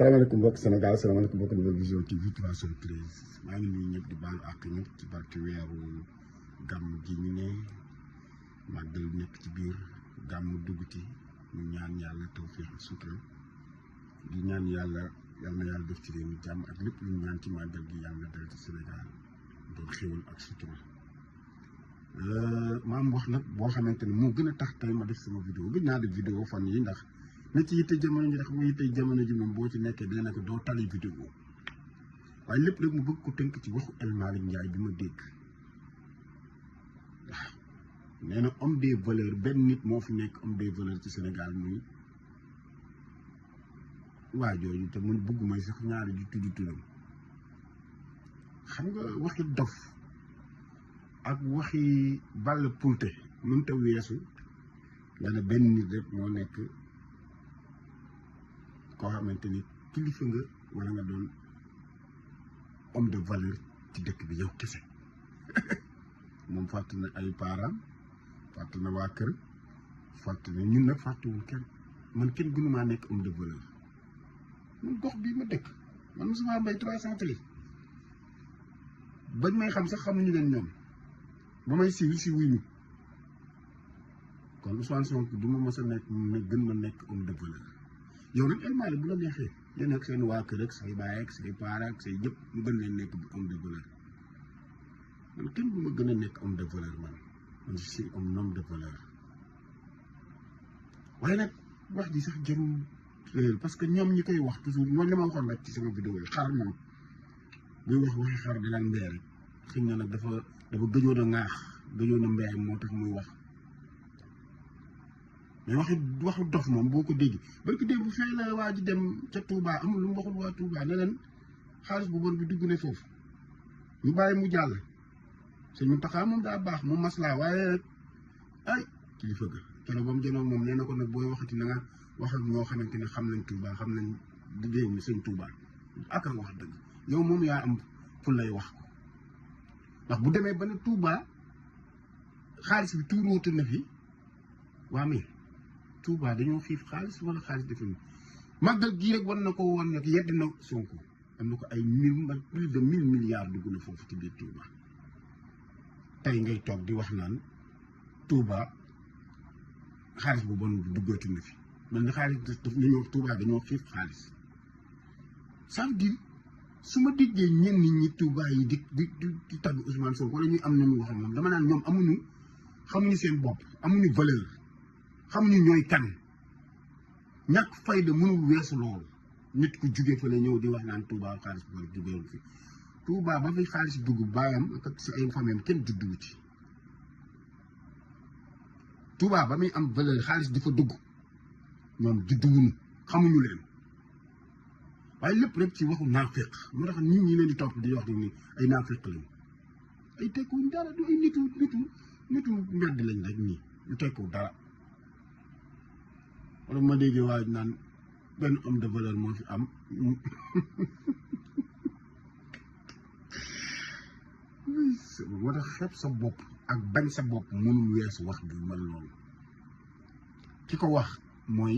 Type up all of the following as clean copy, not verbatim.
salaamaaleykum mbokk Sénégal salaamaaleykum mbokk Nouvelle Vision TV 313 maa ngi nuyu ñëpp di baalu àq ñëpp ci barke weeru gàmm gi ñu ne màggal nekk ci biir gàmm dugg ci ñu ñaan yàlla tawfiix ak sutura di ñaan yàlla yal na yàlla def ci réew mi jàmm ak lépp lu ñu ñaan ci màggal gi yàlla dal ci Sénégal doon xéwal ak sutura maam wax nag boo xamante ne moo gën a tax tey ma def sama vidéo gëj naa def vidéo fan yi ndax na ci yitte jamono ji ndax bu yitte jamono ji moom boo ci nekkee dina nekk doo tali vidéo waaye lépp rek mu bëgg ko tënk ci waxu El Malick Ndiaye bi ma dégg waaw nee na homme des valeurs benn nit moo fi nekk homme des valeurs ci Sénégal muy waa jooju te mun bëgg may sax ñaari di tudd turam xam nga waxi dof ak waxi ball pulte mënta weesu nga ne benn nit rek moo nekk koo xamante ni kilifa nga wala nga doon homme de valeur ci dëkk bi yow kese moom fàtte na ay parents fàtte na waa kër fàtte na ñun nag fàttewul kenn man kenn gënumaa nekk homme de valeur man gox bii ma dëkk man Moussa Mbaye 313 bañ may xam sax xamuñu leen ñoom ba may siiw si wuñu kon Ousmane Sonko du ma mës a nekk ne gën ma nekk homme de valeur yow nag El Malick bu la neexee yéen ak seen waa kër ak say baay ak say parents ak say ñëpp mu gën leen nekk homme de valeur man kenn du ma gën a nekk homme de valeur man je suis un homme de valeur waaye nag wax ji sax jarul réel parce que ñoom ñi koy wax toujours mooy li ma waxoon rek ci sama vidéo yi xar moom buy wax waxi xar danaan mbee rek xëy na nag dafa gëjoon a ŋaax gëjoon a mbee moo tax muy wax mais waxu dof moom boo ko dégg barki dégg bu fee la waa ji dem ca Touba amul lu mu waxul waa Touba ne leen xaalis bu bon bi dugg ne foofu ñu bàyyi mu jàll sëñ Mountakha moom daa baax moom maslaa waaye ay kilifa ga keroog ba mu jënoog moom nee na ko nag booy waxati na nga wax ak ñoo xamante ne xam nañ Touba xam nañ réew mi sëñ Touba ak a wax dëgg yow moom yaa am fu lay wax ko ndax bu demee ba ne Touba xaalis bi tuuróote na fi waa mais Touba dañoo xiif xaalis wala xaalis defe ni màggal gii rek war na ko woon nag yedd na Sonko am na ko ay plus de 1000 milliards dugg na foofu ci biir Touba tey ngay toog di wax naan Touba xaalis bu bon duggati na fi mel ni xaalis daf ñëw Touba dañoo xiif xaalis ça veut dire su ma déggee ñenn ñi Touba yi di tagg Ousmane Sonko wala ñuy am na mu wax moom dama naan ñoom xamuñu seen bopp amuñu valeur xamuñu ñooy kan ñàkk fayda mënul weesu loolu nit ku jugee fa la ñëw di wax naan Touba xaalis bu bari duggee fi Touba ba fi xaalis dugg baayam ak si ay famille kenn judduwu ci Touba ba muy am valeur xaalis di fa dugg ñoom judduwuñu xamuñu leen waaye lépp rek ci waxu naafeq moo tax nit ñi leen di topp di wax ni ay naafeq lañu ay tekkuñ dara du ay nitu mbedd lañ rek nii ñu tekku dara wala ma déggee waaye naan benn homme de valeur moo fi am moo tax xeeb sa bopp ak bañ sa bopp mënul weesu wax bi man loolu ki ko wax mooy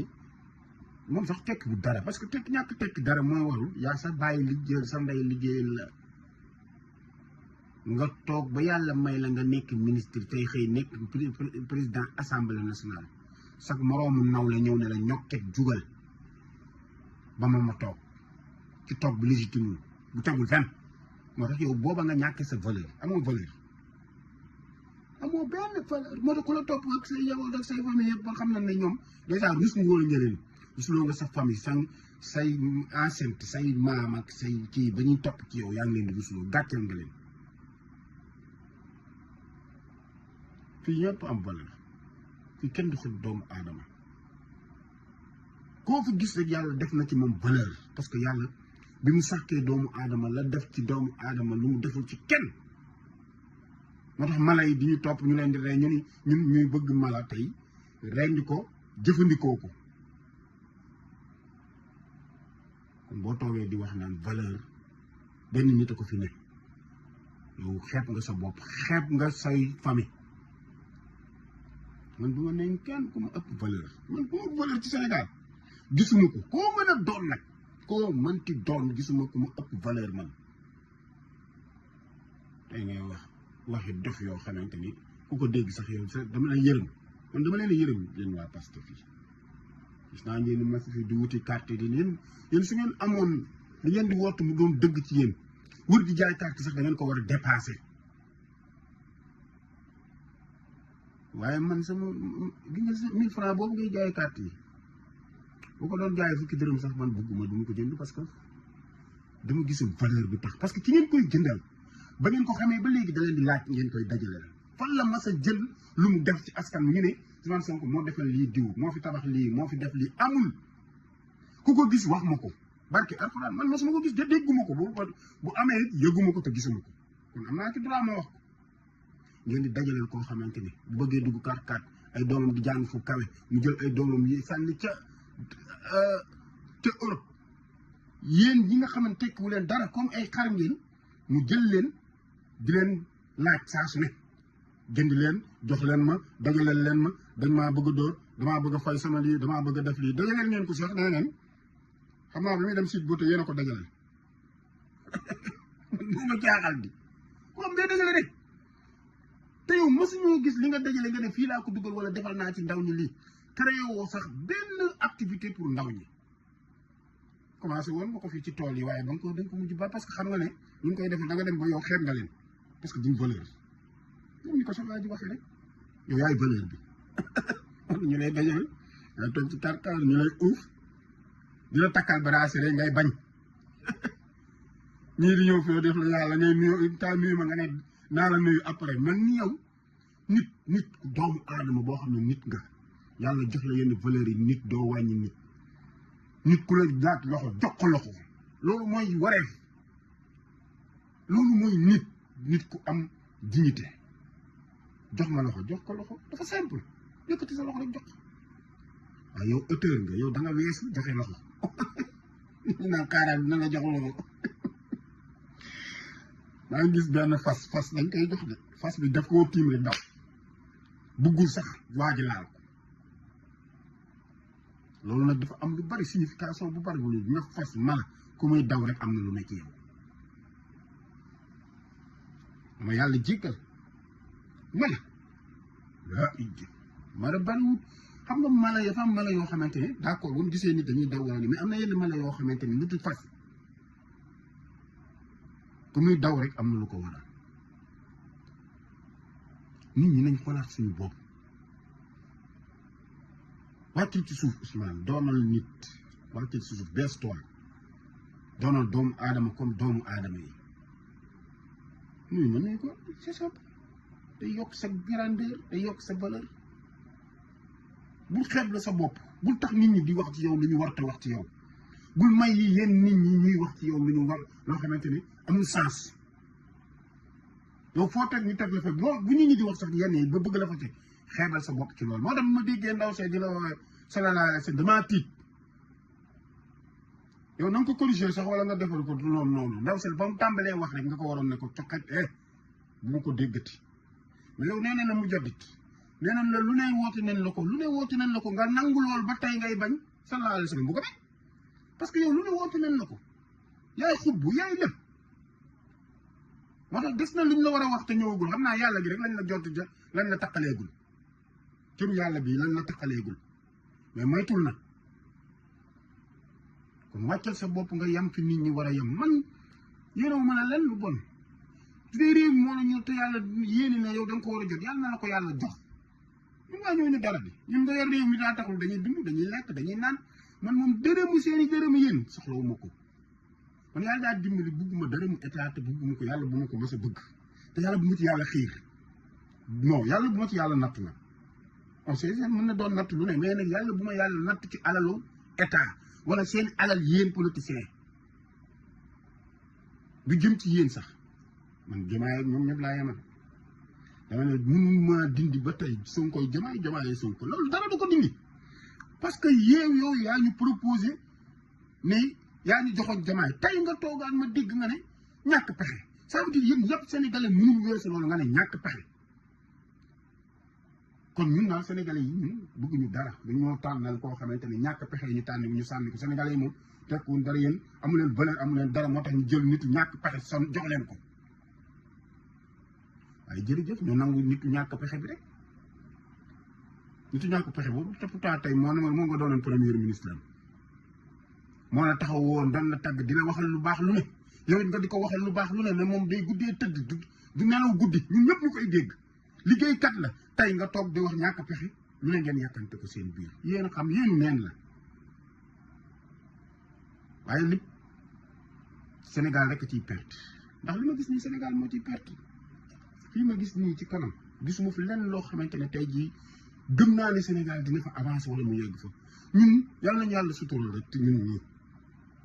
moom sax tekki bu dara parce que ñàkk tekki dara mooy warul yaa sa bàyyi liggéeyal sa ndey liggéeyal la nga toog ba yàlla may la nga nekk ministre tey xëy nekk président assemblée nationale sax moroomu naw la ñëw ne la ñokket jugal ba ma toog ci toog bu légitime bu tegul fenn moo tax yow booba nga ñàkkee sa valeur amoo valeur amoo benn valeur moo tax ku la topp ak say yow ak say famille yëpp ba xam na ne ñoom dèjà rus mu wóolu njëriñ rusuloo nga sa famille say enceinte say maam ak say kii ba ñuy topp ci yow yaa ngi leen di rusuloo gàcceel nga leen fii ñëpp am valeur fii kenn du xul doomu aadama koo fi gis rek yàlla def na ci moom valeur parce que yàlla bi mu sàkkee doomu aadama la def ci doomu aadama lu mu deful ci kenn moo tax mala yi di ñu topp ñu leen di rey ñun ñuy bëgg mala tey rendi ko jëfandikoo ko kon boo toogee di wax naan valeur benn nit a ko fi ne yow xeeb nga sa bopp xeeb nga say famille man bu ma nee kenn ku ma ëpp valeur man ku ma ëpp valeur ci Sénégal gisuma ko koo mën a doon nag koo mënti doon gisuma ku mu ëpp valeur man tey ngay waxi dof yoo xamante ni ku ko dégg sax yow sax dama leen yërëm man dama leen yërëm yéen waa Pastef fii gis naa ngeen mas fi di wuti carte di yéen su ngeen amoon li ngeen di wootu mu doon dëgg ci yéen wër di jaay carte sax da ngeen ko war a dépasser waaye man sama gi nga 1000 francs boobu ngay jaay carte yi boo ko doon jaay fukki dërëm sax man bëgguma du ma ko jënd parce que dama gisul valeur bi tax parce que ci ngeen koy jëndal ba ngeen ko xamee ba léegi da leen di laaj ngeen koy dajale fan la mas a jël lu mu def ci askan wi ñu ne Ousmane Sonko moo defal lii diw moo fi tabax lii moo fi def lii amul ku ko gis wax ma ko barke alxuraan man mosuma ko gis de dégguma ko bu amee it yëguma ko te gisuma ko kon am naa ci droit ma wax ko ngeen di dajaleel koo xamante ni bu bëggee dugg 4-4 ay doomam di jàng fu kawe mu jël ay doomam yi sànni ca Europe yéen ñi nga xamante tekkiwu leen dara comme ay xar ngeen mu jël leen di leen laaj saa su ne jënd leen jox leen ma dajaleel leen ma dañ maa bëgg a dóor damaa bëgg a fay sama lii damaa bëgg a def lii dajaleel ngeen ko sax nee neen xam naa bi muy dem site boote yéen a ko dajaleel moo ma jaaxal di comme day dajale rek te yow mosuñoo gis li nga dajale nga ne fii laa ko dugal wala defal naa ci ndaw ñi lii créé woo sax benn activité pour ndaw ñi commencé woon nga ko fii ci tool yi waaye ba nga ko dañ ko mujj ba parce que xam nga ne ñu ngi koy defal da nga dem ba yow xeeb nga leen parce que duñ valeur ñoom ñu ko soxlaa ji waxee rek yow yaay valeur bi ñu lay dajale ngay toog ci tarkal ñu lay uuf di la takkal brasserie ngay bañ ñii di ñëw fii def la yàlla ngay nuyu ta nuyu ma nga ne naa la nuyu après man ni yow nit doomu aadama boo xam ne nit nga yàlla jox la yenn valeur yi nit doo wàññi nit ku la jaat loxo jox ko loxo loolu mooy wareef loolu mooy nit ku am dignité jox ma loxo jox ko loxo dafa simple yëkkati sa loxo rek jox waaye yow auteur nga yow da nga weesu joxe loxo naa kaaraal dina la jox loxo maa ngi gis benn fas dañ koy jox de fas bi daf koo tiim rek daw buggul sax waa ji laal ko loolu nag dafa am lu bari signification bu bari bu léegi nga fas mala ku muy daw rek am na lu nekk yow ma yàlla jéggal mala waa ijji mala bariwut xam nga mala ya fa am mala yoo xamante ne d'accord bu ñu gisee nit dañuy daw wala ni mais am na yenn mala yoo xamante ne lu dul fas ku muy daw rek am na lu ko waral nit ñi nañ xoolaat suñu bopp wàccil ci suuf Ousmane doonal nit wàccil ci suuf bees tool doonal doomu aadama comme doomu aadama yi nuyu ma nuyu ko c'est ça day yokk sa grandeur day yokk sa valeur bul xeeb la sa bopp bul tax nit ñi di wax ci yow lu ñu war te wax ci yow bul may yi yéen nit ñi ñuy wax ci yow lu ñu war loo xamante ni amul sens yow foo teg ñu teg la fa bu nit ñi di wax sax yenn yi ba bëgg la fa teg xeebal sa bopp ci loolu moo tax ma déggee ndaw see di la sallallahu alayhi wa sallam damaa tiit yow na nga ko corrigé sax wala nga defal ko noonu ndaw see ba mu tàmbalee wax rek nga ko waroon ne ko coqet bu ma ko déggati mais yow nee na mu jottit nee nañ la lu ne woote nañ la ko nga nangu lool ba tey ngay bañ sallallahu alayhi wa sallam bu ko bañ parce que yow lu ne woote nañ la ko yaay xubbu yaay lépp moo tax des na luñ la war a wax te ñëwagul xam naa yàlla gi rek lañ la jot lañ la taqaleegul cëru yàlla bi lañ la taqaleegul mais moytul na kon wàccal sa bopp nga yam fi nit ñi war a yam man yéenewu ma ne leen lu bon su dee réew mi moo la ñëw te yàlla yéene na yow da nga ko war a jot yàlla na la ko yàlla jox ñun waa ñooñu dara bi ñun nga yor réew mi daa taxul dañuy dund dañuy lekk dañuy naan man moom dërëmu seeni dërëmu yéen soxlawu ma ko man yàlla daa dimbali bugguma dërëmu état te bugguma ko yàlla bu ma ko mës a bëgg te yàlla bu ma ci yàlla xiir non yàlla bu ma ci yàlla natt na on sait mën na doon natt lu ne mais nag yàlla bu ma yàlla natt ci alalu état wala seen alal yéen politiciens bi jëm ci yéen sax man Diomaye ak ñoom ñëpp laa yemal dama ne mënu ma dindi ba tey Sonko Diomaye Sonko loolu dara du ko dindi parce que yow yaa ñu proposé ne yaa ñu joxoon Diomaye tey nga toogaan ma dégg nga ne ñàkk pexe ça veut dire yéen yëpp sénégalais mënuñu weesu loolu nga ne ñàkk pexe kon ñun daal sénégalais yi ñun bëgguñu dara dañoo tànnal koo xamante ne ñàkk pexe ñu tànn ñu sànni ko sénégalais yi moom tekkuwul dara yéen amu leen valeur amu leen dara moo tax ñu jël nit ñàkk pexe son jox leen ko waaye jërëjëf ñu nangu nit ñàkk pexe bi rek nit ñàkk pexe boobu te pourtant tey moo nga doonoon premier ministre am moo la taxaw woon doon la tagg dina waxal lu baax lu ne yow it nga di ko waxal lu baax lu ne mais moom day guddee tëdd du nelaw guddi ñun ñëpp ñu koy dégg liggéeykat la tey nga toog di wax ñàkk pexe lu ne ngeen yàkkante ko seen biir yéen xam yéen neen la waaye lépp Sénégal rek ciy perte ndax li ma gis nii Sénégal moo ciy perte fii ma gis nii ci kanam gisuma fi lenn loo xamante ne tey jii gëm naa ne Sénégal dina fa avancer wala mu yegg fa ñun yàlla nañu yàlla sutural rek te ñun ñii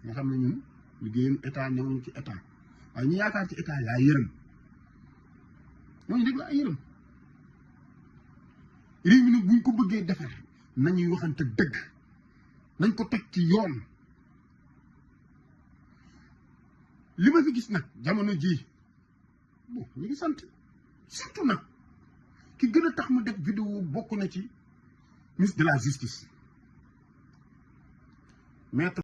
nga xam ne ñun liggéeyam état ñëwuñu ci état waaye ñu yaakaar ci état yaa yërëm ñooñu rek laa yërëm réew mi nag buñ ko bëggee defar nañuy waxante dëgg nañ ko teg ci yoon li ma fi gis nag jamono jii bon ñu ngi sant surtout nag ki gën a tax mu def vidéo bokk na ci ministre de la justice maître